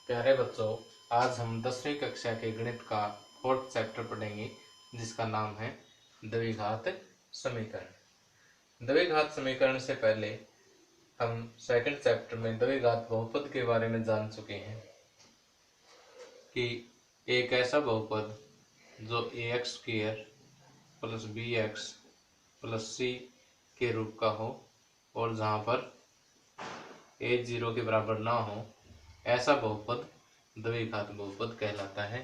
प्यारे बच्चों, आज हम 10वीं कक्षा के गणित का 4th चैप्टर पढ़ेंगे, जिसका नाम है द्विघात समीकरण। द्विघात समीकरण से पहले हम सेकंड चैप्टर में द्विघात बहुपद के बारे में जान चुके हैं कि एक ऐसा बहुपद जो ax square plus bx plus c के रूप का हो और जहाँ पर a 0 के बराबर ना हो, ऐसा बहुपद द्विघात बहुपद कहलाता है।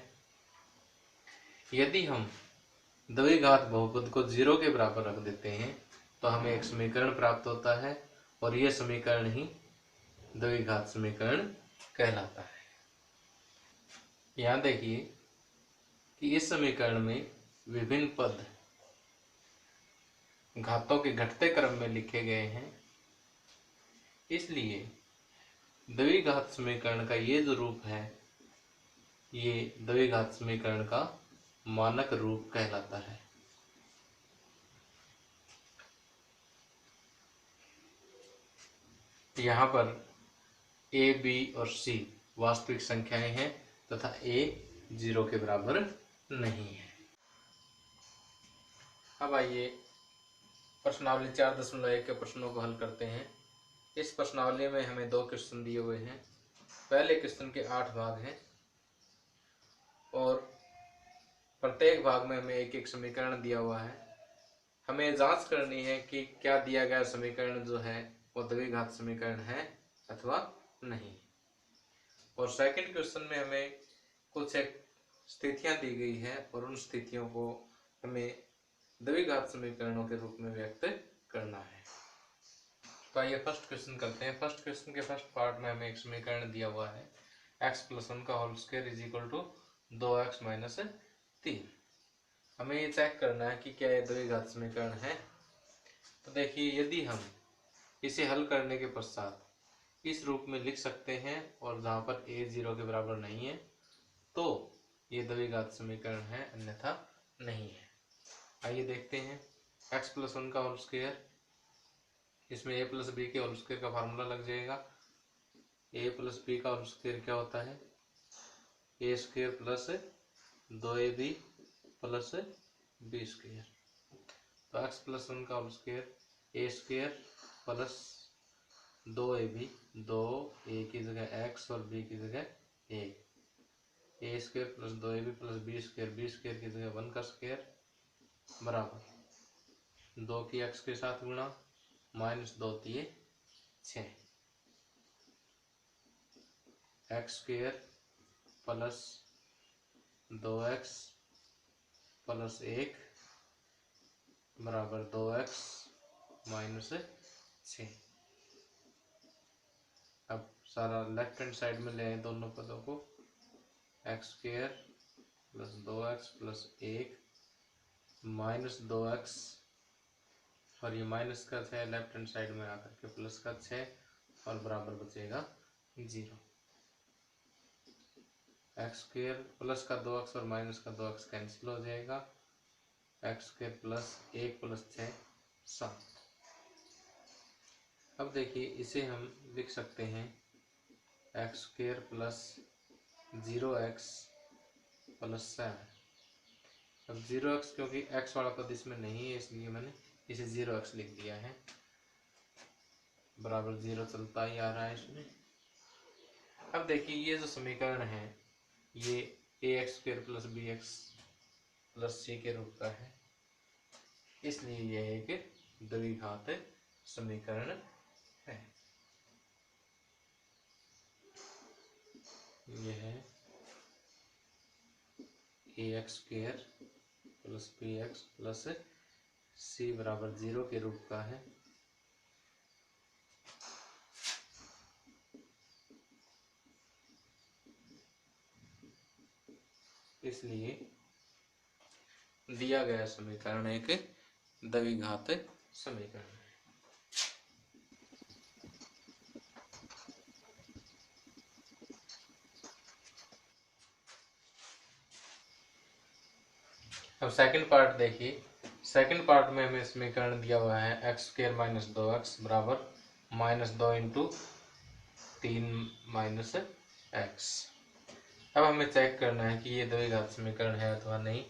यदि हम द्विघात बहुपद को 0 के बराबर रख देते हैं तो हमें एक समीकरण प्राप्त होता है और यह समीकरण ही द्विघात समीकरण कहलाता है। यहाँ देखिए कि इस समीकरण में विभिन्न पद घातों के घटते क्रम में लिखे गए हैं, इसलिए द्विघात समीकरण का ये जो रूप है, ये द्विघात समीकरण का मानक रूप कहलाता है। यहाँ पर a, b और c वास्तविक संख्याएं हैं तथा a 0 के बराबर नहीं है। अब आइए प्रश्नावली 4.1 के प्रश्नों को हल करते हैं। इस प्रश्नावली में हमें 2 क्वेश्चन दिए हुए हैं। पहले क्वेश्चन के 8 भाग हैं और प्रत्येक भाग में हमें एक एक समीकरण दिया हुआ है। हमें जांच करनी है कि क्या दिया गया समीकरण जो है वो द्विघात समीकरण है अथवा नहीं। और सेकंड क्वेश्चन में हमें कुछ एक स्थितियां दी गई है और उन स्थितियों को हमें द्विघात समीकरणों के रूप में व्यक्त करना है। तो आइए फर्स्ट क्वेश्चन करते हैं। फर्स्ट क्वेश्चन के फर्स्ट पार्ट में हमें एक समीकरण दिया हुआ है x + 1 का whole square is equal to 2x - 3। हमें ये चेक करना है कि क्या ये द्विघात समीकरण है। तो देखिए, यदि हम इसे हल करने के पश्चात इस रूप में लिख सकते हैं और जहाँ पर a 0 के बराबर नहीं है तो ये द्विघात समीकरण है, अन्यथा नहीं है। आइए देखते हैं। x + 1 का होल स्क्वायर, इसमें a + b के होल स्क्वायर का फार्मूला लग जाएगा। a + b का होल स्क्वायर क्या होता है? a square plus 2ab plus b square. तो x + 1 का whole square a square plus 2ab, 2 a की जगह x और b की जगह a square plus 2ab plus b square की जगह 1 का स्क्वायर बराबर 2 की x के साथ गुणा -2 × 6 x square plus 2x plus 1 बराबर 2x - 6। अब सारा लेफ्ट हैंड साइड में ले आए दोनों पदों को। x square plus 2x plus 1 -2x और ये माइनस का 6 लेफ्ट हैंड साइड में आकर के प्लस का 6 और बराबर बचेगा 0। x स्क्वायर प्लस का 2x और माइनस का 2x कैंसिल हो जाएगा। x square plus 1 plus 6 7। अब देखिए, इसे हम लिख सकते हैं x square plus 0x plus 7। अब 0x क्योंकि x वाला पद इसमें नहीं है, इसलिए मैंने इसे 0x लिख दिया है। बराबर 0 चलता ही आ रहा है इसमें। अब देखिए, ये जो समीकरण है ये ax square plus bx plus c के रूप का है, इसलिए यह एक द्विघात समीकरण है। यह ax square plus bx plus c बराबर 0 के रूप का है। इसलिए दिया गया समीकरण एक द्विघात समीकरण है। अब सेकंड पार्ट देखिए। सेकंड पार्ट में हमें समीकरण दिया हुआ है x स्क्वायर माइनस 2x बराबर -2 × 3 - एक्स। अब हमें चेक करना है कि ये द्विघात समीकरण है अथवा नहीं।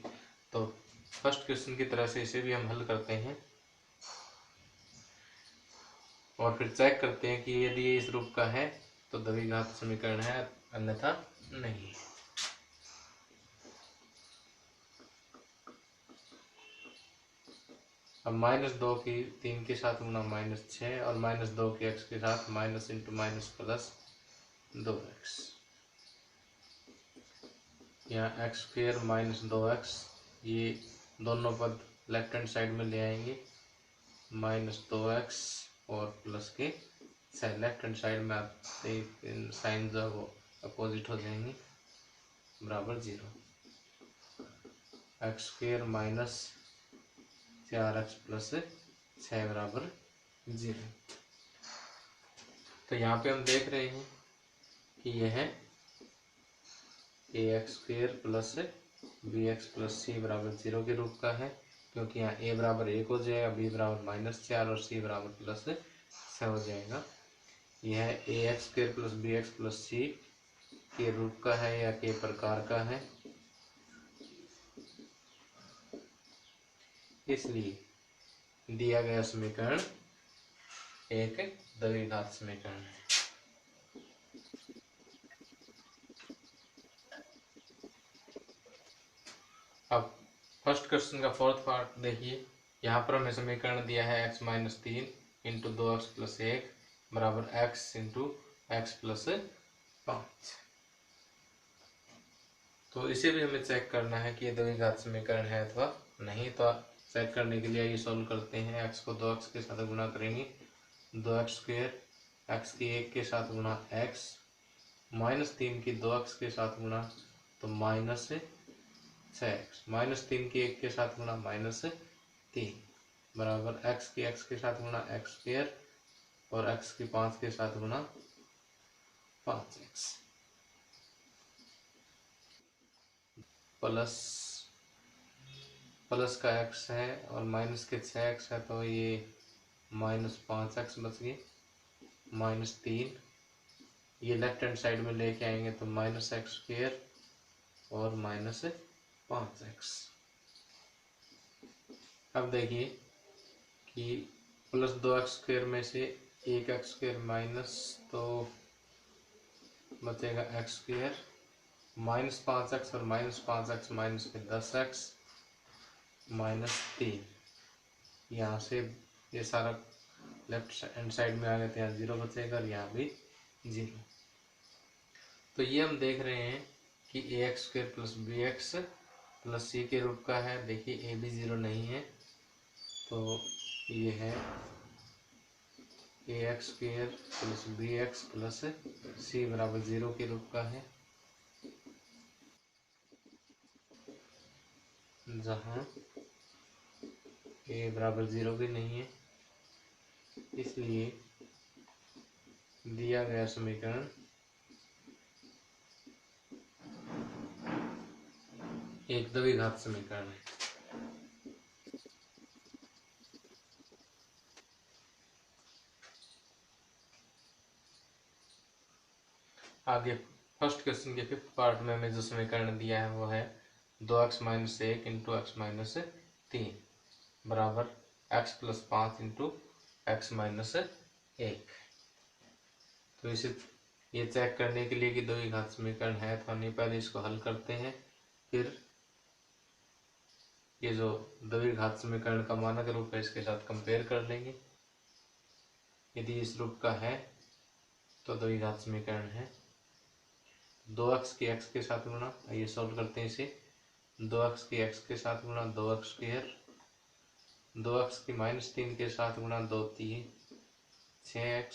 तो फर्स्ट क्वेश्चन की तरह से इसे भी हम हल करते हैं और फिर चेक करते हैं कि यदि ये इस रूप का है तो द्विघात समीकरण है, अन्यथा नहीं है। अब -2 की 3 के साथ गुणा -6 और -2 के x के साथ minus into minus plus 2x। यहाँ x² -2x, ये दोनों पद लेफ्ट हैंड साइड में ले आएंगे, -2x और प्लस के साइड लेफ्ट हैंड साइड में आते साइन जो है वो अपोजिट हो जाएंगे, बराबर 0। x² -4x प्लस 6 बराबर 0। तो यहाँ पे हम देख रहे हैं कि यह ax² plus bx plus c बराबर 0 के रूप का है, क्योंकि यहाँ a बराबर 1 हो जाएगा, b बराबर -4 और c बराबर प्लस 6 हो जाएगा। यह ax² plus bx plus c के रूप का है या के प्रकार का है, इसलिए दिया गया समीकरण एक द्विघात समीकरण है। अब फर्स्ट क्वेश्चन का फोर्थ पार्ट देखिए। यहाँ पर हमें समीकरण दिया है x - 3 इंटू 2x प्लस 1 बराबर x इंटू एक्स प्लस 5। तो इसे भी हमें चेक करना है कि ये द्विघात समीकरण है अथवा नहीं। तो चेक करने के लिए ये सॉल्व करते हैं। x को 2x के साथ गुणा करेंगे, 2x² x की 1 के साथ गुणा x, -3 की 2x के साथ गुणा तो -6x, -3 की 1 के साथ गुणा -3 बराबर x की x के साथ गुणा x² और x की 5 के साथ गुणा 5x प्लस का x है और माइनस के 6x है, तो ये -5x बच गए, -3 ये लेफ्ट हैंड साइड में लेके आएंगे तो -x² और -5x। अब देखिए कि +2x² में से एक x² माइनस तो बचेगा x² -5x और -5x माइनस के 10x -3। यहाँ से ये सारा लेफ्ट हैंड साइड में आ गया तो यहाँ 0 बचेगा और यहाँ भी 0। तो ये हम देख रहे हैं कि ax² plus bx plus c के रूप का है। देखिए a भी 0 नहीं है, तो ये है ax² plus bx plus c बराबर 0 के रूप का है, जहाँ a बराबर 0 भी नहीं है। इसलिए दिया गया समीकरण एक द्विघात समीकरण है। आगे फर्स्ट क्वेश्चन के फिफ्थ पार्ट में हमें जो समीकरण दिया है वो है 2x - 1 इंटू x - 3 बराबर x प्लस 5 इंटू x - 1। तो इसे ये चेक करने के लिए कि द्विघात समीकरण है अथवा नहीं, पहले इसको हल करते हैं, फिर ये जो द्विघात समीकरण का मानक रूप है इसके साथ कंपेयर कर लेंगे। यदि इस रूप का है तो द्विघात समीकरण है। 2x की x के साथ गुणा, आइए सॉल्व करते हैं इसे। 2x की x के साथ गुणा 2x², 2x की -3 के साथ गुणा 2 3 6x,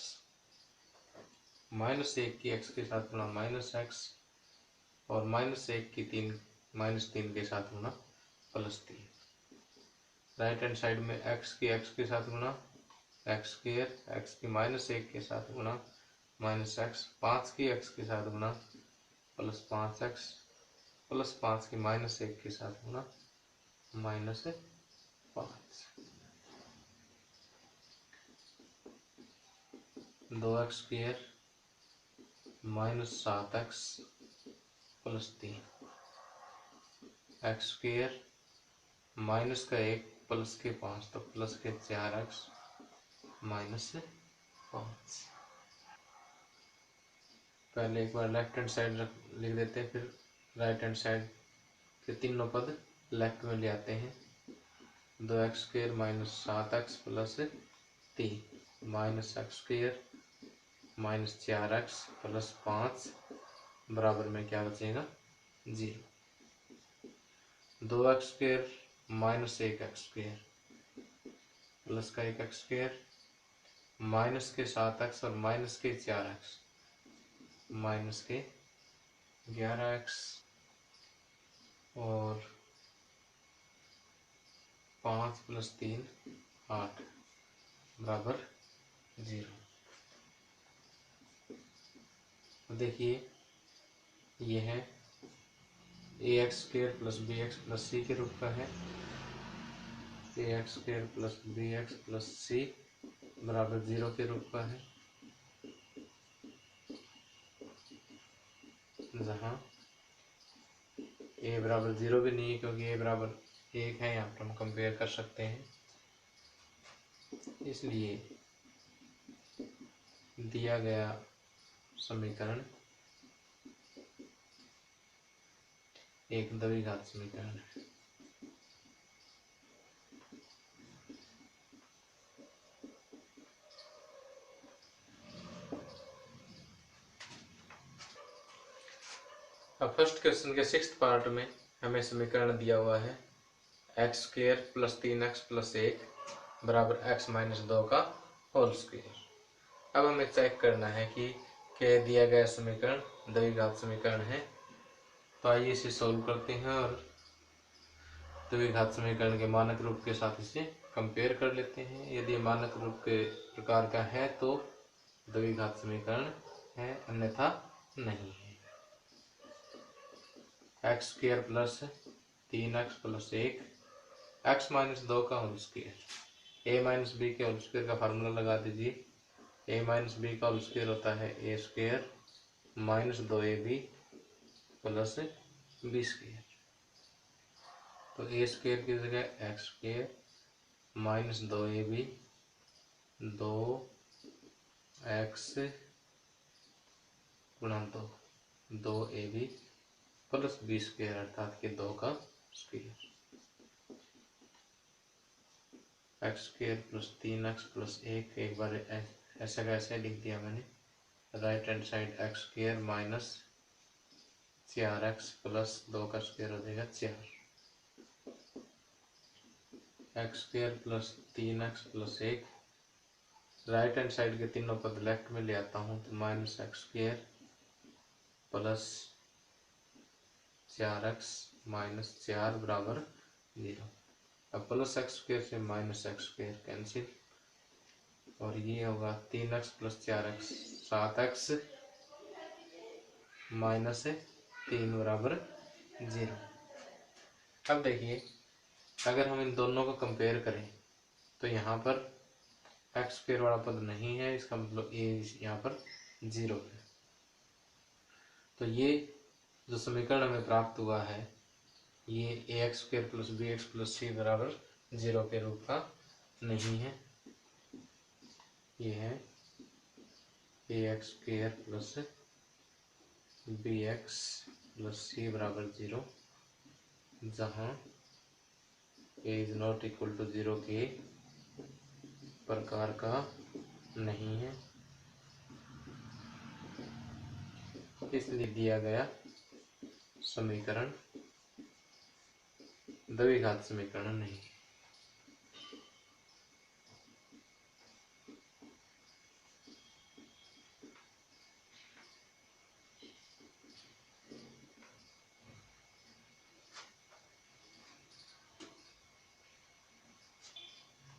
-1 की x के साथ गुणा -x और -1 की 3 के साथ गुणा +3। राइट हैंड साइड में x की x के साथ गुणा x², x की -1 के साथ गुणा -x, 5 की x के साथ गुणा +5x प्लस 5 की -1 के साथ गुणा -5। 2x² minus 7x plus 3 x square minus का 1 प्लस के 5 तो प्लस के 4x माइनस 5। पहले एक बार लेफ्ट हैंड साइड लिख देते हैं, फिर राइट हैंड साइड के तीनों पद लेफ्ट में ले आते हैं। 2x square minus 7x plus 3 minus x square minus 4x plus 5 बराबर में क्या बचेगा 0। 2x square minus 1x square plus का 1x स्क्वेयर माइनस के 7x और माइनस के 4x माइनस के 11x और 5 प्लस 3 8 बराबर 0। देखिए ये है ax square plus bx plus c के रूप का है। ax square plus bx plus c बराबर 0 के रूप का है, जहाँ a बराबर 0 भी नहीं है क्योंकि a बराबर 1 है। यहाँ पर हम कंपेयर कर सकते हैं, इसलिए दिया गया समीकरण एक द्विघात समीकरण है। अब फर्स्ट क्वेश्चन के 6th पार्ट में हमें समीकरण दिया हुआ है x square plus 3x plus 1 बराबर x माइनस 2 का होल स्क्वेयर। अब हमें चेक करना है कि क्या दिया गया समीकरण द्विघात समीकरण है। तो आइए इसे सॉल्व करते हैं और द्विघात समीकरण के मानक रूप के साथ इसे कंपेयर कर लेते हैं। यदि मानक रूप के प्रकार का है तो द्विघात समीकरण है, अन्यथा नहीं है। X square plus 3x plus 1 x minus 2 का whole square. a minus b के होल स्क्वेयर का फार्मूला लगा दीजिए। a माइनस बी का होल स्क्वेयर होता है a square minus 2ab plus b square. तो a स्क्वेयर की जगह x square minus 2ab 2x गुणा 2ab प्लस b स्क्वेयर अर्थात के 2 का square. X square plus 3x plus 1 एक बार ऐसा कैसे लिख दिया मैंने। Right hand side x square minus 4x plus 2 का स्क्वेयर हो जाएगा 4। X square plus 3x plus 1 right hand side के तीनों पद लेफ्ट में ले आता हूँ तो minus x square plus 4x minus 4 बराबर 0। अब प्लस एक्स स्क्वेयर से माइनस एक्स स्क्वेयर कैंसिल और ये होगा 3x plus 4x 7x minus 3 बराबर 0। अब देखिए अगर हम इन दोनों को कंपेयर करें तो यहाँ पर एक्स स्क्वेयर वाला पद नहीं है, इसका मतलब ए यहाँ पर 0 है। तो ये जो समीकरण हमें प्राप्त हुआ है ये A X square plus B X plus C बराबर 0 के रूप का नहीं है। ये है A X square plus B X plus C बराबर 0, जहाँ A is not equal to 0 के प्रकार का नहीं है, इसलिए दिया गया समीकरण द्विघात समीकरण नहीं है।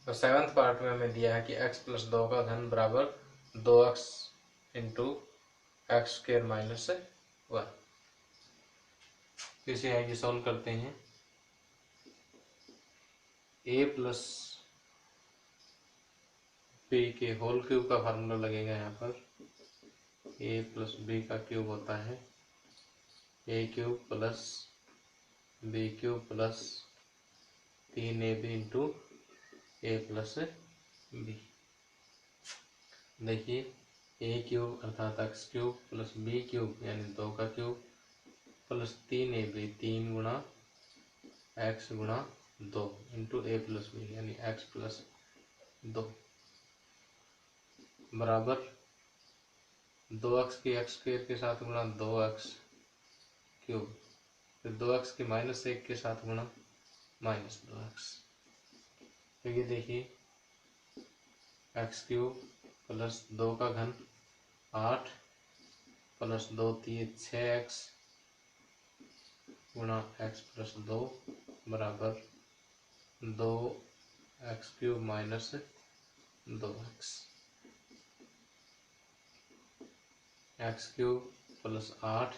तो 7th पार्ट में हमें दिया है कि x प्लस 2 का घन बराबर 2x into x square minus 1। इसे आइए सॉल्व करते हैं। a प्लस बी के होल क्यूब का फार्मूला लगेगा यहाँ पर ए प्लस बी का क्यूब होता है A cube plus B cube plus 3ab into A plus B. देखिए ए क्यूब अर्थात X cube plus B cube यानी 2 का क्यूब प्लस 3ab 3 गुणा एक्स गुणा 2 इंटू ए प्लस बी यानी एक्स प्लस 2 बराबर 2x की एक्स स्क्वायर के साथ गुणा 2x क्यूब, फिर 2x के -1 के साथ गुणा -2x। तो ये देखिए एक्स क्यूब प्लस 2 का घन 8 प्लस 2 3 6x गुणा एक्स प्लस 2 बराबर 2x cube minus 2x। X cube plus 8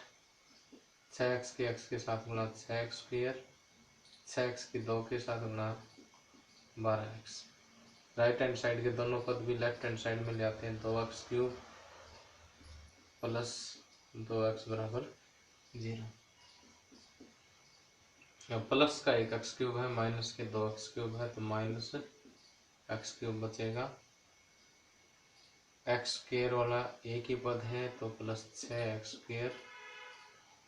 6x के x के साथ गुणा 6x स्क्वायर 6x की 2 के साथ गुणा 12x। राइट हैंड साइड के दोनों पद भी लेफ्ट हैंड साइड में ले आते हैं। 2x क्यूब प्लस 2x बराबर 0। प्लस का एक एक्स क्यूब है माइनस के 2x क्यूब है तो माइनस एक्स क्यूब बचेगा। एक्स स्क्वायर वाला एक ही पद है तो प्लस 6x स्क्वायर,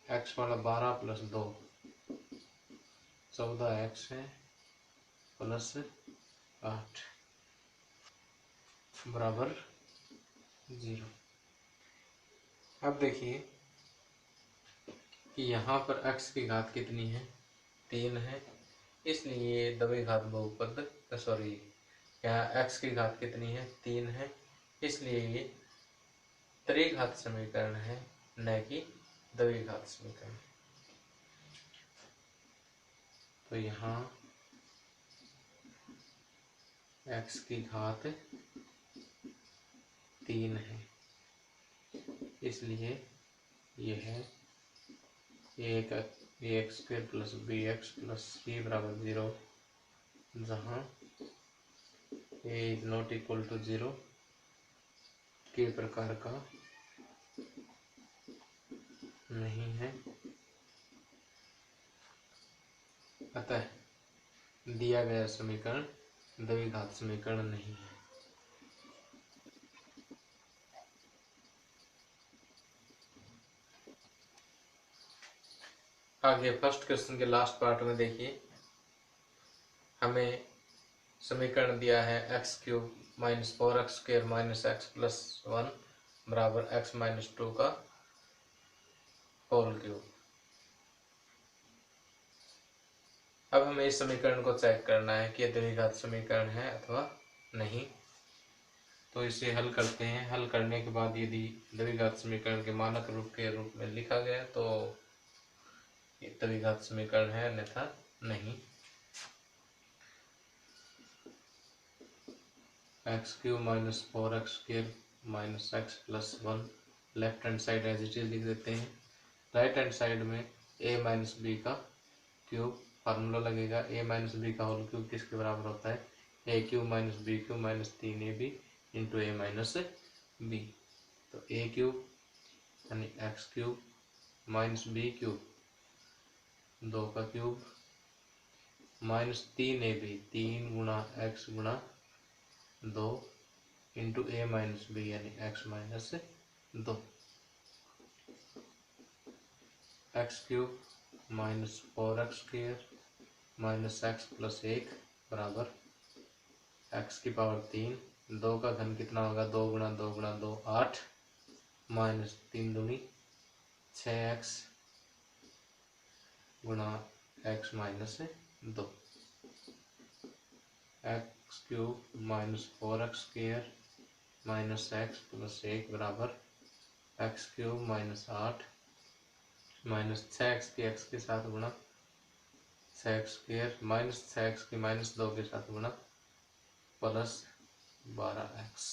एक्स वाला 12 प्लस 2 14x है प्लस 8 बराबर 0। अब देखिए कि यहाँ पर x की घात कितनी है 3 है, इसलिए दबे घात बहुपद सॉरी यहाँ x की घात कितनी है 3 है, इसलिए ये त्रिघात समीकरण है न कि द्विघात समीकरण। तो यहाँ x की घात 3 है, इसलिए यह है ax square plus bx plus c बराबर 0, जहाँ a is not equal to 0 के प्रकार का नहीं है, अतः दिया गया समीकरण द्विघात समीकरण नहीं है। आगे फर्स्ट क्वेश्चन के लास्ट पार्ट में देखिए हमें समीकरण दिया है x cube minus 4x square minus x plus 1 बराबर x माइनस 2 का होल क्यूब। अब हमें इस समीकरण को चेक करना है कि द्विघात समीकरण है अथवा नहीं। तो इसे हल करते हैं। हल करने के बाद यदि द्विघात समीकरण के मानक रूप के रूप में लिखा गया तो ये द्विघात समीकरण है अन्यथा नहीं। X cube minus 4x square minus x plus 1 left hand side as it is लिख देते हैं। राइट हैंड साइड में a माइनस बी का क्यूब फार्मूला लगेगा। a माइनस बी का होल क्यूब किसके बराबर होता है a cube minus b cube minus 3ab into a minus b. तो a क्यूब यानी x cube minus b cube 2 का क्यूब माइनस 3ab 3 गुणा एक्स गुणा 2 इंटू a माइनस बी यानी x minus 2। X cube minus 4x square minus x plus 1 बराबर x की power 3, 2 का घन कितना होगा 2 गुणा 2 गुणा 2 8 माइनस 3 दूनी 6x गुणा x minus 2। X cube minus 4x square minus x plus 1 बराबर x cube minus 8 minus 6x की x के साथ गुणा 6x स्क्वायर माइनस 6x की माइनस 2 के साथ गुणा plus 12x।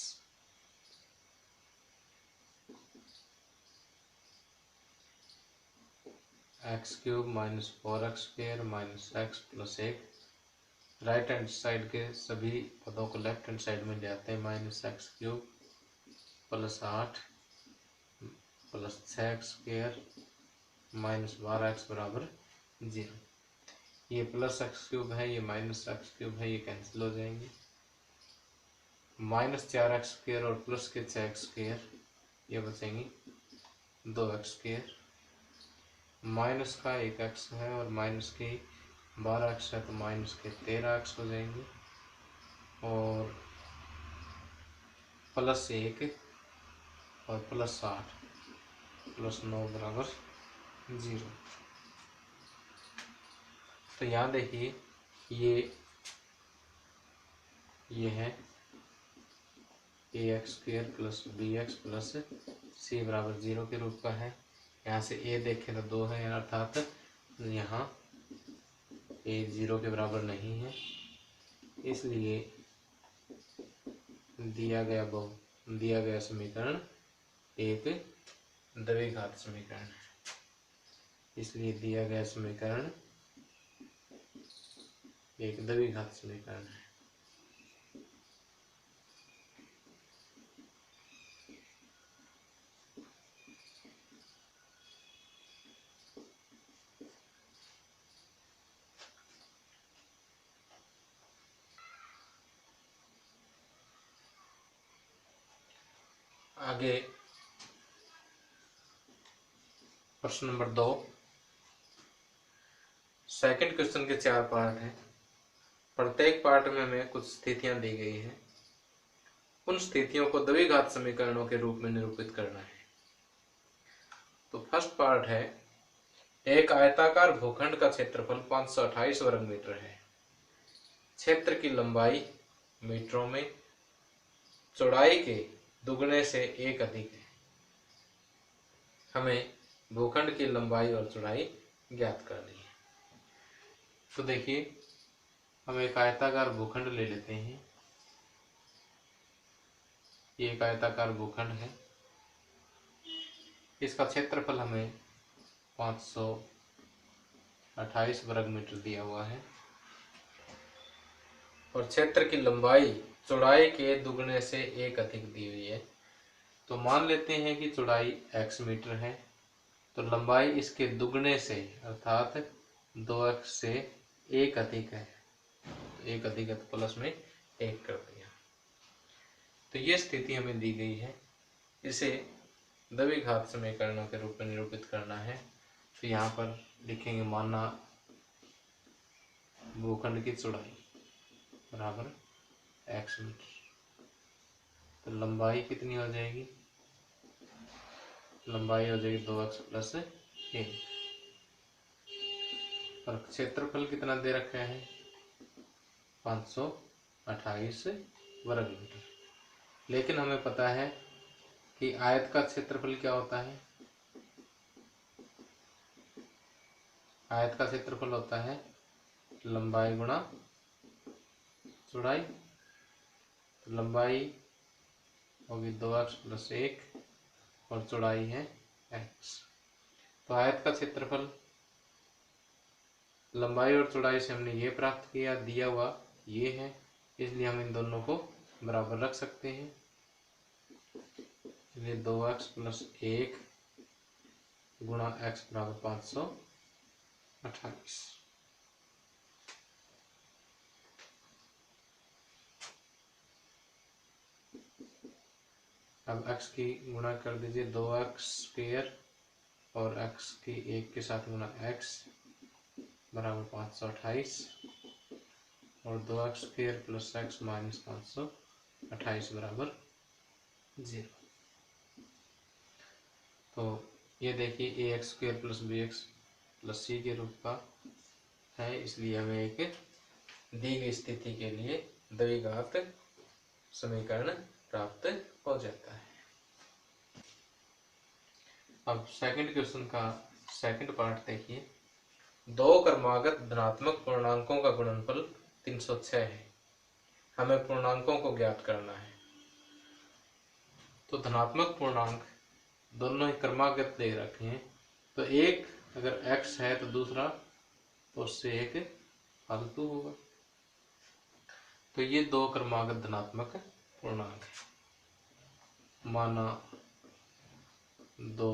X cube minus 4x square minus x plus 1। Right hand side के सभी पदों को लेफ्ट हैंड साइड में ले आते हैं। Minus x cube plus 8 plus 6x² minus 12x बराबर 0। ये प्लस x³ है, ये माइनस x³ है, ये कैंसिल हो जाएंगे। माइनस 4x² और प्लस के 6x², ये बचेंगी 2x²। माइनस का 1x है और माइनस की 12x है, तो माइनस के 13x हो जाएंगे। और प्लस 1 और प्लस 8 प्लस 9 बराबर 0। तो यहाँ देखिए ये है ax² plus bx plus c बराबर 0 के रूप का है। यहाँ से a देखें तो 2 है, अर्थात यहाँ a 0 के बराबर नहीं है, इसलिए दिया गया समीकरण एक द्विघात समीकरण है। इसलिए दिया गया समीकरण एक द्विघात समीकरण है। आगे प्रश्न नंबर 2। सेकंड क्वेश्चन के 4 पार्ट हैं। प्रत्येक पार्ट में हमें कुछ स्थितियां दी गई हैं। उन स्थितियों को द्विघात समीकरणों के रूप में निरूपित करना है। तो फर्स्ट पार्ट है, एक आयताकार भूखंड का क्षेत्रफल 528 वर्ग मीटर है। क्षेत्र की लंबाई मीटरों में, चौड़ाई के दुगने से 1 अधिक है। हमें भूखंड की लंबाई और चौड़ाई ज्ञात करनी है। तो देखिए, हम एक आयताकार भूखंड ले लेते हैं। ये एक आयताकार भूखंड है। इसका क्षेत्रफल हमें 528 वर्ग मीटर दिया हुआ है और क्षेत्र की लंबाई चौड़ाई के दुगने से 1 अधिक दी हुई है। तो मान लेते हैं कि चौड़ाई x मीटर है, तो लंबाई इसके दुगने से अर्थात 2x से 1 अधिक है। तो 1 अधिक है तो प्लस में 1 कर दिया। तो ये स्थिति हमें दी गई है। इसे द्विघात समीकरणों के रूप में निरूपित करना है। तो यहाँ पर लिखेंगे, माना भूखंड की चौड़ाई बराबर x मीटर। तो लंबाई कितनी हो जाएगी? लंबाई हो जाएगी 2x प्लस 1। और क्षेत्रफल कितना दे रखा है? 528 वर्ग मीटर। लेकिन हमें पता है कि आयत का क्षेत्रफल क्या होता है? आयत का क्षेत्रफल होता है लंबाई गुणा चौड़ाई। तो लंबाई होगी 2x प्लस 1 और चौड़ाई है x। तो आयत का क्षेत्रफल लंबाई और चौड़ाई से हमने ये प्राप्त किया, दिया हुआ ये है, इसलिए हम इन दोनों को बराबर रख सकते हैं। इसलिए 2x प्लस 1 गुणा x बराबर 528। अब x की गुणा कर दीजिए 2x² और x की 1 के साथ गुणा x बराबर 528 और 2x² प्लस x माइनस 528 बराबर 0। तो ये देखिए ax² plus bx plus c के रूप का है, इसलिए हमें एक दी गई स्थिति के लिए द्विघात समीकरण प्राप्त हो जाता है। अब सेकंड क्वेश्चन का सेकंड पार्ट देखिए। दो क्रमागत धनात्मक पूर्णांकों का गुणनफल 306 है। हमें पूर्णांकों को ज्ञात करना है। तो धनात्मक पूर्णांक दोनों ही क्रमागत दे रखे हैं। तो एक अगर x है तो दूसरा तो उससे एक फालतू होगा। तो ये दो क्रमागत धनात्मक पूर्णांक है। माना दो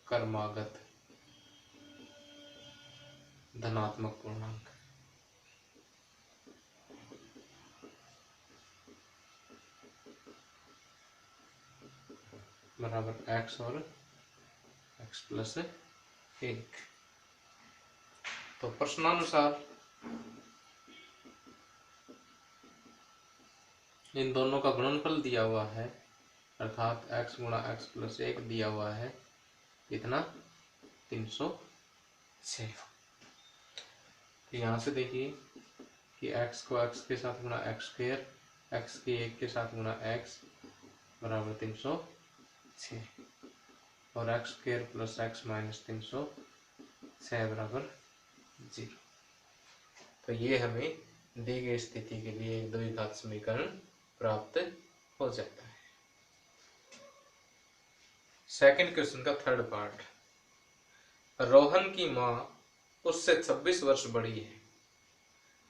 क्रमागत धनात्मक पूर्णांक बराबर x और x प्लस 1। तो प्रश्नानुसार इन दोनों का गुणनफल दिया हुआ है, अर्थात x गुणा x प्लस 1 दिया हुआ है, कितना 306। तो यहाँ से देखिए कि x को x के साथ गुणा x स्क्वायर, x के 1 के साथ गुणा x बराबर 306 और x square plus x minus 306 बराबर 0। तो ये हमें दी गई स्थिति के लिए एक द्विघात समीकरण प्राप्त हो जाता है। सेकंड क्वेश्चन का थर्ड पार्ट। रोहन की माँ उससे 26 वर्ष बड़ी है।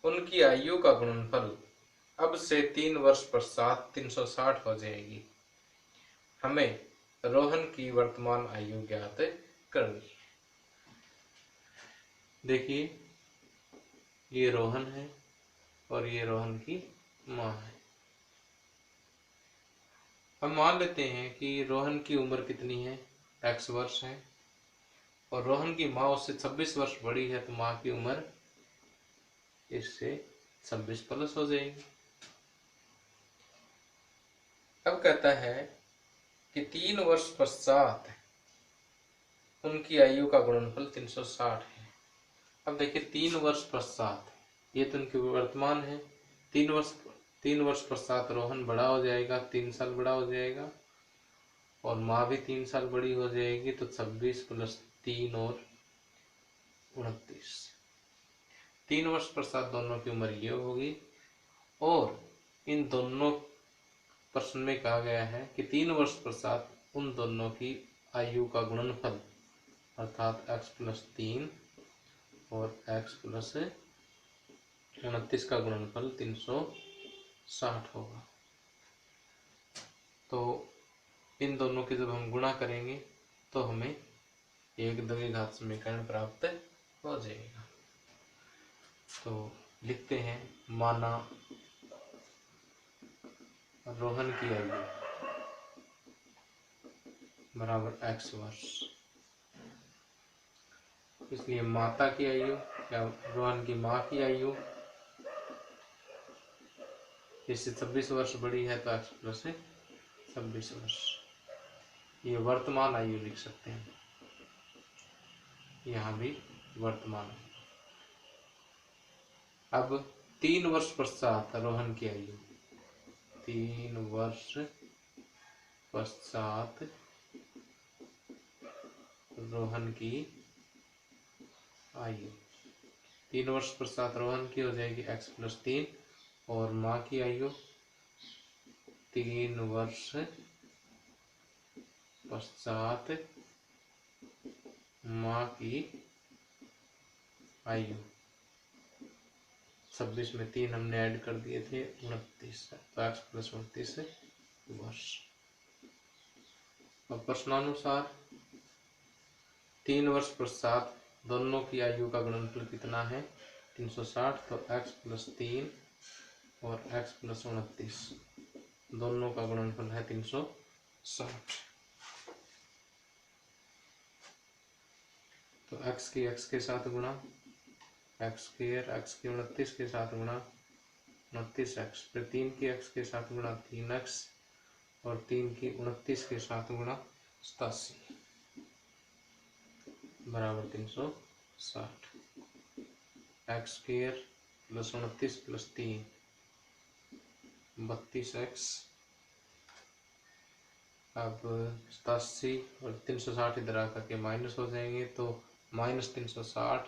उनकी आयु का गुणनफल अब से 3 वर्ष पश्चात 360 हो जाएगी। हमें रोहन की वर्तमान आयु ज्ञात करनी है। देखिए ये रोहन है और ये रोहन की माँ है। हम मान लेते हैं कि रोहन की उम्र कितनी है, x वर्ष है, और रोहन की माँ उससे 26 वर्ष बड़ी है, तो माँ की उम्र इससे 26 प्लस हो जाएगी। अब कहता है कि 3 वर्ष पश्चात उनकी आयु का गुणनफल 360 है। अब देखिए 3 वर्ष पश्चात, ये तो उनकी वर्तमान है। 3 वर्ष पश्चात रोहन बड़ा हो जाएगा, 3 साल बड़ा हो जाएगा, और माँ भी 3 साल बड़ी हो जाएगी। तो 26 प्लस 3 और 29। 3 वर्ष पश्चात दोनों की उम्र ये होगी। और इन दोनों प्रश्न में कहा गया है कि 3 वर्ष पश्चात उन दोनों की आयु का गुणनफल अर्थात x प्लस 3 और x प्लस 29 का गुणनफल 360 होगा। तो इन दोनों के जब हम गुणा करेंगे तो हमें एक द्विघात समीकरण प्राप्त हो जाएगा। तो लिखते हैं, माना रोहन की आयु बराबर x वर्ष, इसलिए माता की आयु या रोहन की माँ की आयु इससे 26 वर्ष बड़ी है, तो x प्लस 26 वर्ष। ये वर्तमान आयु लिख सकते हैं, यहाँ भी वर्तमान। अब 3 वर्ष पश्चात रोहन की आयु, 3 वर्ष पश्चात रोहन की आयु, 3 वर्ष पश्चात रोहन की हो जाएगी x प्लस 3 और माँ की आयु 3 वर्ष पश्चात माँ की आयु 26 में 3 हमने ऐड कर दिए थे, 29, तो x प्लस 29 वर्ष। अब प्रश्नानुसार 3 वर्ष पश्चात दोनों की आयु का गुणनफल कितना है, 360। तो x प्लस 3 और x प्लस 29 दोनों का गुणनफल है 360। तो x की x के साथ गुणा, x स्क्वायर x की 29 के साथ गुणा 29x, फिर 3 की x के साथ गुणा 3x और 3 की 29 के साथ गुणा 87 बराबर 360। x square plus 29 plus 3 32x। अब 87 और 360 इधर आकर के माइनस हो जाएंगे, तो माइनस 360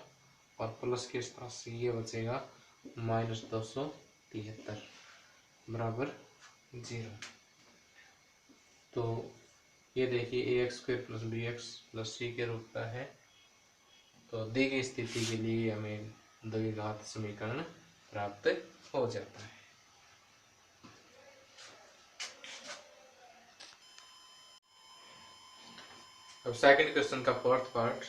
और प्लस के 87, ये बचेगा माइनस 273 बराबर 0। तो ये देखिए ax square plus bx plus c के रूप का है। तो दी गई स्थिति के लिए हमें द्विघात समीकरण प्राप्त हो जाता है। अब सेकंड क्वेश्चन का फोर्थ पार्ट।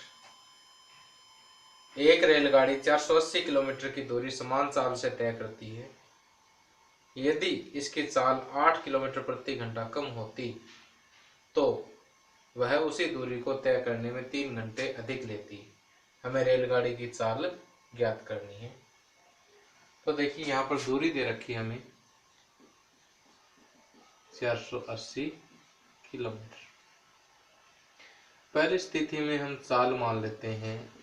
एक रेलगाड़ी 480 किलोमीटर की दूरी समान चाल से तय करती है। यदि इसकी चाल 8 किलोमीटर प्रति घंटा कम होती तो वह उसी दूरी को तय करने में 3 घंटे अधिक लेती। हमें रेलगाड़ी की चाल ज्ञात करनी है। तो देखिए यहाँ पर दूरी दे रखी है हमें 480 किलोमीटर। पहली स्थिति में हम चाल मान लेते हैं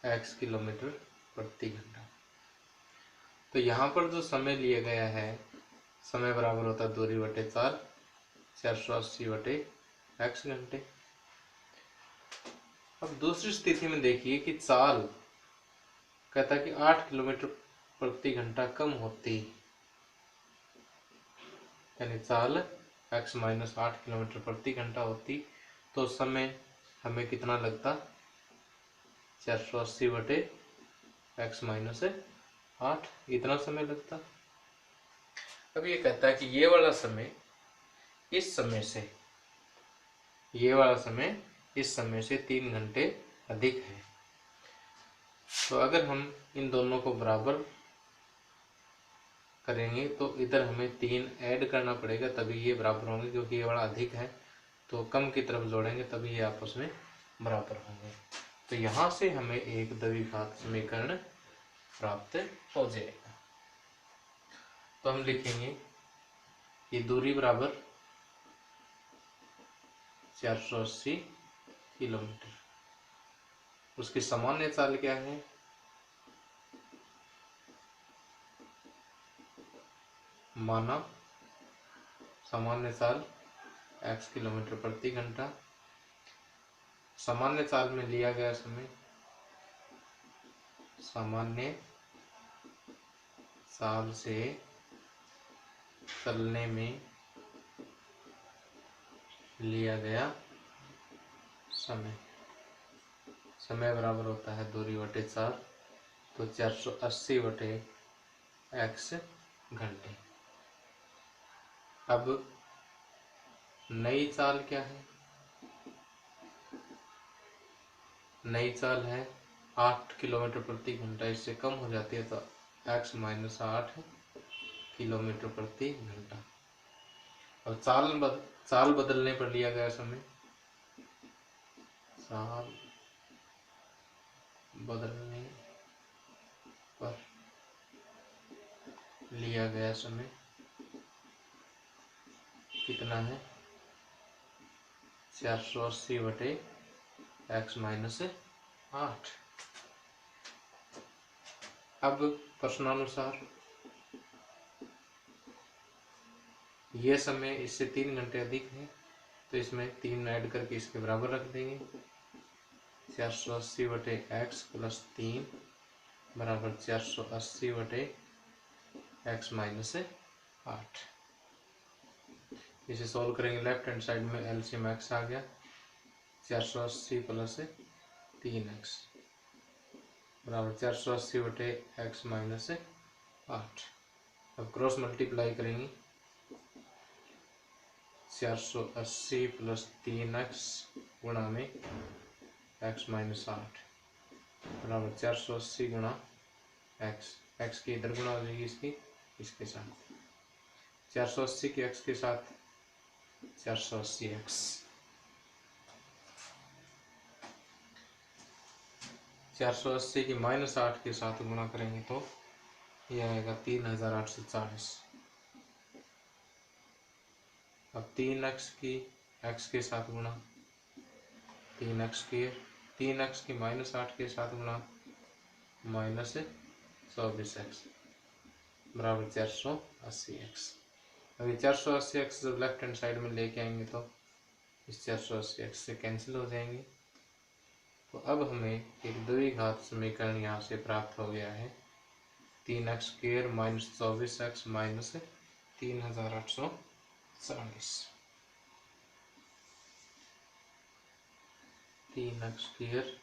x किलोमीटर प्रति घंटा। तो यहाँ पर जो समय लिया गया है, समय बराबर होता है दूरी बटे 4, 480 बटे x घंटे। अब दूसरी स्थिति में देखिए कि चाल कहता है कि 8 किलोमीटर प्रति घंटा कम होती, यानी चाल x माइनस 8 किलोमीटर प्रति घंटा होती तो समय हमें कितना लगता, 480 बटे x माइनस 8, इतना समय लगता। अब ये कहता है कि ये वाला समय इस समय से, ये वाला समय इस समय से 3 घंटे अधिक है। तो अगर हम इन दोनों को बराबर करेंगे तो इधर हमें 3 ऐड करना पड़ेगा, तभी ये बराबर होंगे, क्योंकि ये वाला अधिक है तो कम की तरफ जोड़ेंगे तभी ये आपस में बराबर होंगे। तो यहाँ से हमें एक द्विघात समीकरण प्राप्त हो जाएगा। तो हम लिखेंगे ये दूरी बराबर 480 किलोमीटर, उसकी सामान्य चाल क्या है, माना सामान्य चाल x किलोमीटर प्रति घंटा। सामान्य चाल में लिया गया समय, सामान्य चाल से चलने में लिया गया समय, समय बराबर होता है दूरी बटे 4, तो 480 बटे x घंटे। अब नई चाल क्या है, नई चाल है 8 किलोमीटर प्रति घंटा, इससे कम हो जाती है तो x माइनस 8 किलोमीटर प्रति घंटा। और चाल बदलने पर लिया गया समय, चाल बदलने पर लिया गया समय कितना है, 480 बटे x माइनस 8। अब प्रश्नानुसार ये समय इससे 3 घंटे अधिक है तो इसमें 3 ऐड करके इसके बराबर रख देंगे, 480 बटे x प्लस 3 बराबर 480 बटे x माइनस 8। इसे सॉल्व करेंगे, लेफ्ट हैंड साइड में एलसीएम x आ गया, 480 प्लस 3x बराबर 480 बटे x माइनस 8। अब क्रॉस मल्टीप्लाई करेंगे, 480 प्लस 3x गुणा में x माइनस 8 बराबर 480 गुणा x की इधर गुणा हो जाएगी इसके साथ, 480 के x के साथ 480x, 480 की माइनस 8 के साथ गुणा करेंगे तो यह आएगा 3840। अब 3x की x के साथ गुणा, 3x की माइनस 8 के साथ गुणा माइनस 24x बराबर 480x। अभी 480x जब लेफ्ट हैंड साइड में लेके आएंगे तो इस 480x से कैंसिल हो जाएंगे। तो अब हमें एक द्विघात समीकरण यहाँ से प्राप्त हो गया है, 3x square minus 24x minus 3840, 3x square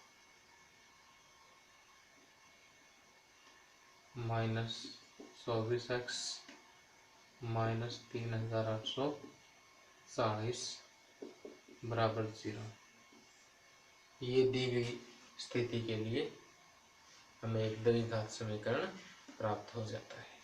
minus 24x minus 3840 बराबर 0। ये दी गई स्थिति के लिए हमें एक द्विघात समीकरण प्राप्त हो जाता है।